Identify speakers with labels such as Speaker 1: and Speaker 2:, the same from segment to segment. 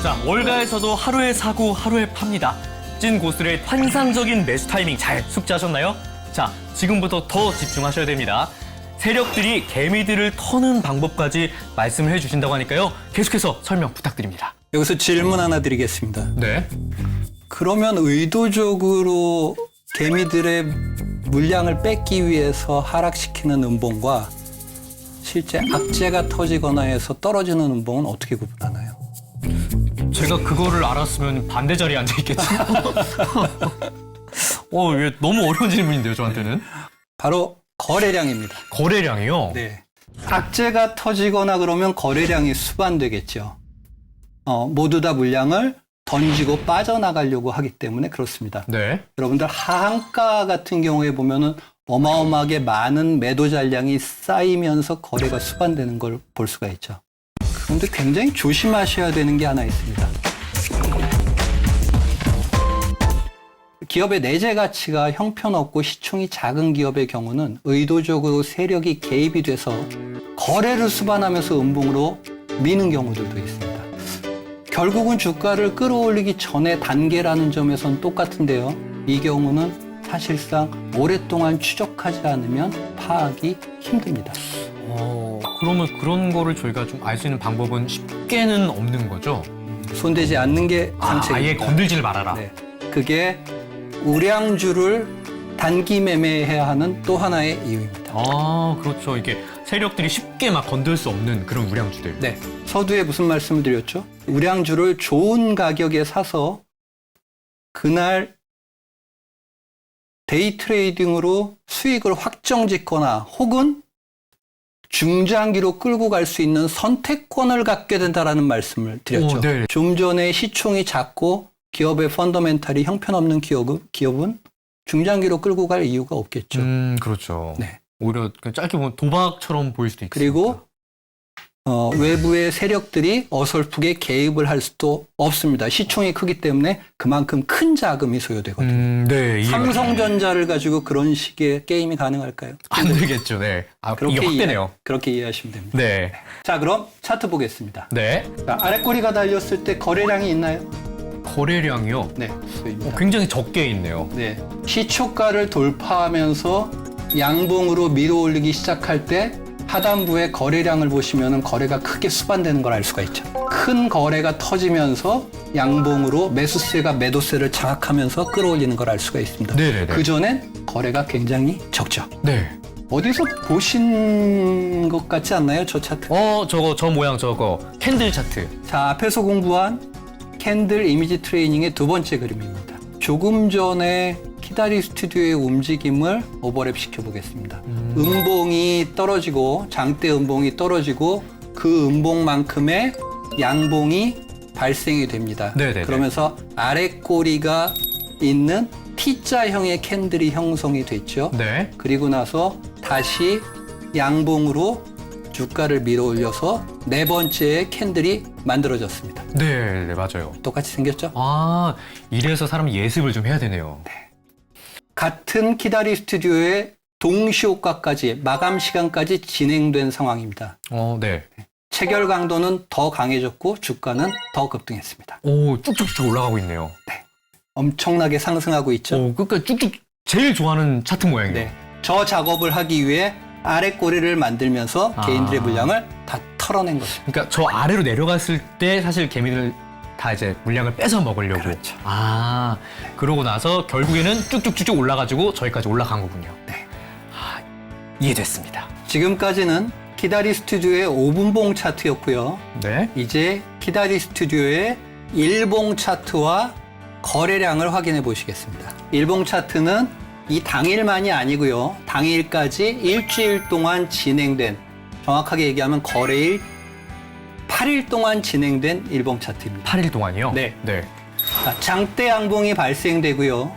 Speaker 1: 자, 월가에서도 하루에 사고 하루에 팝니다. 찐 고수의 환상적인 매수 타이밍 잘 숙지하셨나요? 자, 지금부터 더 집중하셔야 됩니다. 세력들이 개미들을 터는 방법까지 말씀을 해주신다고 하니까요. 계속해서 설명 부탁드립니다.
Speaker 2: 여기서 질문 하나 드리겠습니다.
Speaker 1: 네.
Speaker 2: 그러면 의도적으로 개미들의 물량을 뺏기 위해서 하락시키는 음봉과 실제 악재가 터지거나 해서 떨어지는 음봉은 어떻게 구분하나요?
Speaker 1: 제가 그거를 알았으면 반대 자리에 앉아 있겠죠. 이게 너무 어려운 질문인데요, 저한테는.
Speaker 2: 바로 거래량입니다.
Speaker 1: 거래량이요?
Speaker 2: 네. 악재가 터지거나 그러면 거래량이 수반되겠죠. 모두 다 물량을 던지고 빠져나가려고 하기 때문에 그렇습니다.
Speaker 1: 네.
Speaker 2: 여러분들 하한가 같은 경우에 보면은 어마어마하게 많은 매도 잔량이 쌓이면서 거래가 수반되는 걸 볼 수가 있죠. 그런데 굉장히 조심하셔야 되는 게 하나 있습니다. 기업의 내재 가치가 형편없고 시총이 작은 기업의 경우는 의도적으로 세력이 개입이 돼서 거래를 수반하면서 음봉으로 미는 경우들도 있습니다. 결국은 주가를 끌어올리기 전의 단계라는 점에선 똑같은데요. 이 경우는 사실상 오랫동안 추적하지 않으면 파악이 힘듭니다.
Speaker 1: 그러면 그런 거를 저희가 좀 알 수 있는 방법은 쉽게는 없는 거죠?
Speaker 2: 손대지 않는 게 상책입니다.
Speaker 1: 아예 건들지를 말아라.
Speaker 2: 네. 그게 우량주를 단기 매매해야 하는 또 하나의 이유입니다.
Speaker 1: 그렇죠. 이게 세력들이 쉽게 막 건들 수 없는 그런 우량주들.
Speaker 2: 네. 서두에 무슨 말씀을 드렸죠? 우량주를 좋은 가격에 사서 그날 데이 트레이딩으로 수익을 확정 짓거나 혹은 중장기로 끌고 갈 수 있는 선택권을 갖게 된다라는 말씀을 드렸죠.
Speaker 1: 네.
Speaker 2: 좀 전에 시총이 작고 기업의 펀더멘탈이 형편없는 기업은 중장기로 끌고 갈 이유가 없겠죠.
Speaker 1: 그렇죠.
Speaker 2: 네.
Speaker 1: 오히려 그냥 짧게 보면 도박처럼 보일 수도 있고.
Speaker 2: 그리고 외부의 세력들이 어설프게 개입을 할 수도 없습니다. 시총이 크기 때문에 그만큼 큰 자금이 소요되거든요.
Speaker 1: 네.
Speaker 2: 삼성전자를 가지고 그런 식의 게임이 가능할까요?
Speaker 1: 안 되겠죠. 네. 이게 확대네요.
Speaker 2: 그렇게 이해하시면 됩니다.
Speaker 1: 네.
Speaker 2: 자, 그럼 차트 보겠습니다.
Speaker 1: 네.
Speaker 2: 자, 아랫꼬리가 달렸을 때 거래량이 있나요?
Speaker 1: 거래량이요?
Speaker 2: 네, 보입니다.
Speaker 1: 굉장히 적게 있네요.
Speaker 2: 네, 시초가를 돌파하면서 양봉으로 밀어올리기 시작할 때 하단부의 거래량을 보시면 거래가 크게 수반되는 걸 알 수가 있죠. 큰 거래가 터지면서 양봉으로 매수세가 매도세를 장악하면서 끌어올리는 걸 알 수가 있습니다.
Speaker 1: 네네네.
Speaker 2: 그전엔 거래가 굉장히 적죠.
Speaker 1: 네.
Speaker 2: 어디서 보신 것 같지 않나요? 저 차트.
Speaker 1: 저 모양 저거 캔들 차트.
Speaker 2: 자, 앞에서 공부한 캔들 이미지 트레이닝의 두 번째 그림입니다. 조금 전에 키다리 스튜디오의 움직임을 오버랩 시켜보겠습니다. 음봉이 떨어지고 장대 음봉이 떨어지고 그 음봉만큼의 양봉이 발생이 됩니다.
Speaker 1: 네네네.
Speaker 2: 그러면서 아랫꼬리가 있는 T자형의 캔들이 형성이 됐죠.
Speaker 1: 네.
Speaker 2: 그리고 나서 다시 양봉으로 주가를 밀어올려서 네 번째의 캔들이 만들어졌습니다.
Speaker 1: 네, 맞아요.
Speaker 2: 똑같이 생겼죠?
Speaker 1: 이래서 사람이 예습을 좀 해야 되네요.
Speaker 2: 같은 키다리 스튜디오의 동시효과까지 마감 시간까지 진행된 상황입니다.
Speaker 1: 네.
Speaker 2: 체결 강도는 더 강해졌고 주가는 더 급등했습니다.
Speaker 1: 쭉쭉쭉 올라가고 있네요.
Speaker 2: 엄청나게 상승하고 있죠.
Speaker 1: 끝까지 쭉쭉 제일 좋아하는 차트 모양이에요.
Speaker 2: 네. 저 작업을 하기 위해 아랫꼬리를 만들면서 개인들의 물량을 다 털어낸 거죠.
Speaker 1: 그러니까 저 아래로 내려갔을 때 사실 개미들 다 이제 물량을 뺏어 먹으려고.
Speaker 2: 그렇죠.
Speaker 1: 그러고 나서 결국에는 쭉쭉쭉쭉 올라가지고 저기까지 올라간 거군요.
Speaker 2: 네.
Speaker 1: 이해됐습니다.
Speaker 2: 지금까지는 키다리 스튜디오의 5분봉 차트였고요.
Speaker 1: 네.
Speaker 2: 이제 키다리 스튜디오의 일봉 차트와 거래량을 확인해 보시겠습니다. 일봉 차트는 이 당일만이 아니고요. 당일까지 일주일 동안 진행된, 정확하게 얘기하면 거래일 8일 동안 진행된 일봉 차트입니다.
Speaker 1: 8일 동안이요?
Speaker 2: 네.
Speaker 1: 네.
Speaker 2: 자, 장대 양봉이 발생되고요.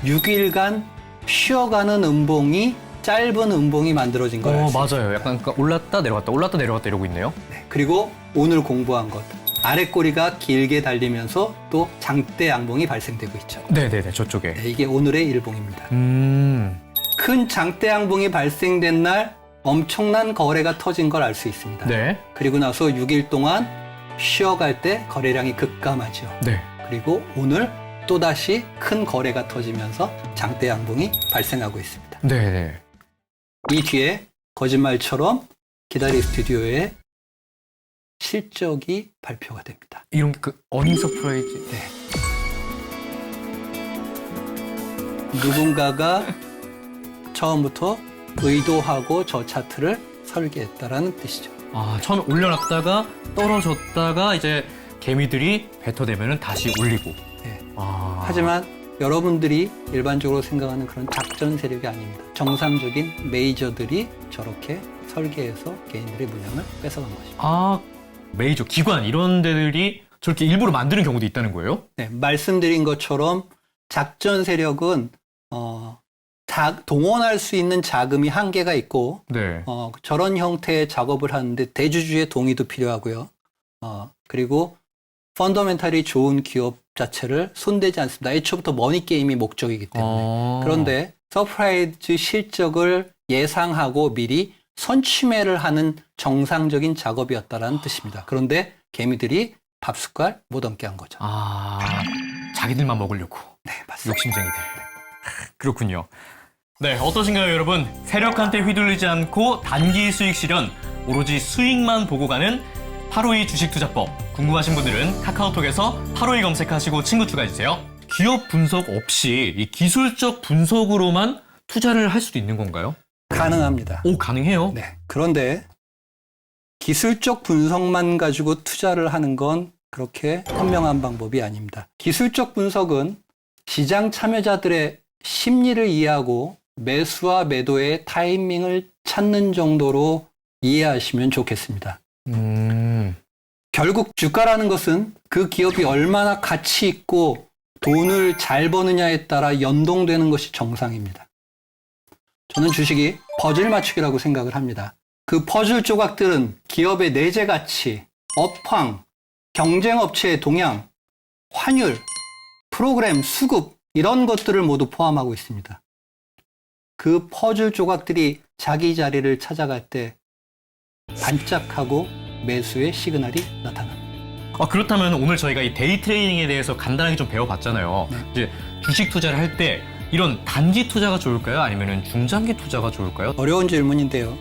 Speaker 2: 6일간 쉬어가는 음봉이 짧은 음봉이 만들어진 거예요.
Speaker 1: 맞아요. 약간 올랐다 내려갔다 올랐다 내려갔다 이러고 있네요.
Speaker 2: 네. 그리고 오늘 공부한 것. 아랫꼬리가 길게 달리면서 또 장대 양봉이 발생되고 있죠.
Speaker 1: 네네네, 저쪽에.
Speaker 2: 네, 이게 오늘의 일봉입니다. 큰 장대 양봉이 발생된 날 엄청난 거래가 터진 걸 알 수 있습니다.
Speaker 1: 네.
Speaker 2: 그리고 나서 6일 동안 쉬어갈 때 거래량이 급감하죠.
Speaker 1: 네.
Speaker 2: 그리고 오늘 또다시 큰 거래가 터지면서 장대 양봉이 발생하고 있습니다.
Speaker 1: 네.
Speaker 2: 이 뒤에 거짓말처럼 기다리 스튜디오의 실적이 발표가 됩니다.
Speaker 1: 이런 그 어닝 서프라이즈.
Speaker 2: 네. 누군가가 처음부터 의도하고 저 차트를 설계했다라는 뜻이죠.
Speaker 1: 아, 처음에 올려놨다가 떨어졌다가 이제 개미들이 뱉어대면은 다시 올리고.
Speaker 2: 네.
Speaker 1: 아.
Speaker 2: 하지만 여러분들이 일반적으로 생각하는 그런 작전 세력이 아닙니다. 정상적인 메이저들이 저렇게 설계해서 개인들의 물량을 뺏어간 것입니다.
Speaker 1: 아, 메이저 기관 이런 데들이 저렇게 일부러 만드는 경우도 있다는 거예요?
Speaker 2: 네, 말씀드린 것처럼 작전 세력은 동원할 수 있는 자금이 한계가 있고
Speaker 1: 네.
Speaker 2: 저런 형태의 작업을 하는데 대주주의 동의도 필요하고요. 그리고 펀더멘탈이 좋은 기업 자체를 손대지 않습니다. 애초부터 머니게임이 목적이기 때문에. 그런데 서프라이즈 실적을 예상하고 미리 선취매를 하는 정상적인 작업이었다라는 뜻입니다. 그런데 개미들이 밥숟갈 못 얹게 한 거죠.
Speaker 1: 아, 자기들만 먹으려고.
Speaker 2: 네, 맞습니다.
Speaker 1: 욕심쟁이들. 그렇군요. 네, 어떠신가요, 여러분? 세력한테 휘둘리지 않고 단기 수익 실현, 오로지 수익만 보고 가는 852 주식투자법. 궁금하신 분들은 카카오톡에서 852 검색하시고 친구 추가해주세요. 기업 분석 없이 이 기술적 분석으로만 투자를 할 수도 있는 건가요?
Speaker 2: 가능합니다.
Speaker 1: 오, 가능해요?
Speaker 2: 네. 그런데 기술적 분석만 가지고 투자를 하는 건 그렇게 현명한 방법이 아닙니다. 기술적 분석은 시장 참여자들의 심리를 이해하고 매수와 매도의 타이밍을 찾는 정도로 이해하시면 좋겠습니다. 결국 주가라는 것은 그 기업이 얼마나 가치 있고 돈을 잘 버느냐에 따라 연동되는 것이 정상입니다. 저는 주식이 퍼즐 맞추기라고 생각을 합니다. 그 퍼즐 조각들은 기업의 내재 가치, 업황, 경쟁 업체의 동향, 환율, 프로그램, 수급 이런 것들을 모두 포함하고 있습니다. 그 퍼즐 조각들이 자기 자리를 찾아갈 때 반짝하고 매수의 시그널이 나타납니다.
Speaker 1: 그렇다면 오늘 저희가 이 데이 트레이딩에 대해서 간단하게 좀 배워봤잖아요.
Speaker 2: 네.
Speaker 1: 이제 주식 투자를 할 때 이런 단기 투자가 좋을까요? 아니면 중장기 투자가 좋을까요?
Speaker 2: 어려운 질문인데요.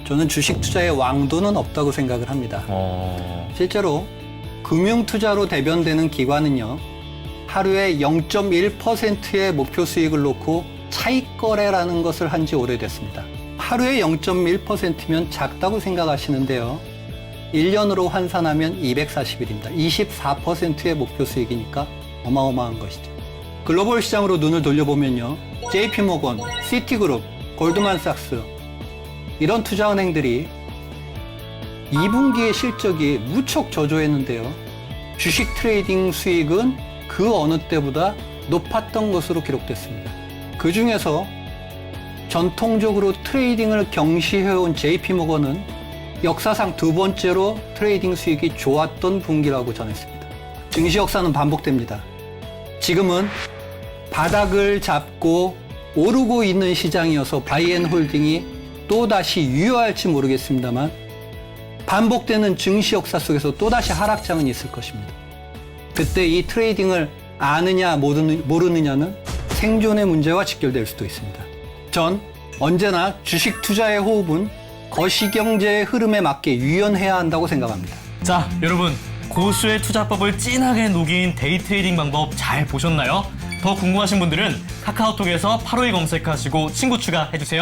Speaker 2: 저는 주식 투자의 왕도는 없다고 생각을 합니다. 실제로 금융 투자로 대변되는 기관은요. 하루에 0.1%의 목표 수익을 놓고 차익 거래라는 것을 한 지 오래됐습니다. 하루에 0.1%면 작다고 생각하시는데요. 1년으로 환산하면 240일입니다. 24%의 목표 수익이니까 어마어마한 것이죠. 글로벌 시장으로 눈을 돌려보면요. JP모건, 시티그룹, 골드만삭스 이런 투자은행들이 2분기의 실적이 무척 저조했는데요. 주식 트레이딩 수익은 그 어느 때보다 높았던 것으로 기록됐습니다. 그 중에서 전통적으로 트레이딩을 경시해온 JP모건은 역사상 두 번째로 트레이딩 수익이 좋았던 분기라고 전했습니다. 증시 역사는 반복됩니다. 지금은 바닥을 잡고 오르고 있는 시장이어서 바이앤홀딩이 또다시 유효할지 모르겠습니다만 반복되는 증시 역사 속에서 또다시 하락장은 있을 것입니다. 그때 이 트레이딩을 아느냐 모르느냐는 생존의 문제와 직결될 수도 있습니다. 전 언제나 주식 투자의 호흡은 거시경제의 흐름에 맞게 유연해야 한다고 생각합니다.
Speaker 1: 자, 여러분 고수의 투자법을 진하게 녹인 데이 트레이딩 방법 잘 보셨나요? 더 궁금하신 분들은 카카오톡에서 852 검색하시고 친구 추가해주세요.